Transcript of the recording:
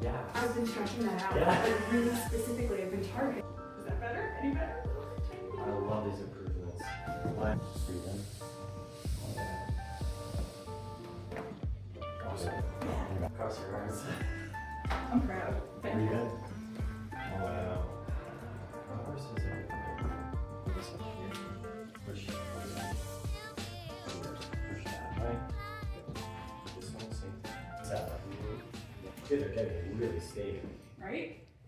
Yeah. I've been stretching that out. Yeah. Like really specifically, I've been targeting. Is that better? Any better? I love these improvements. Breathe in. Awesome. Cross your arms. I'm proud. Thank Breathe you. in. Oh, wow. How hard is it? This up here. Push. Push that way. This one, same thing. Good, they're getting really stable. Right?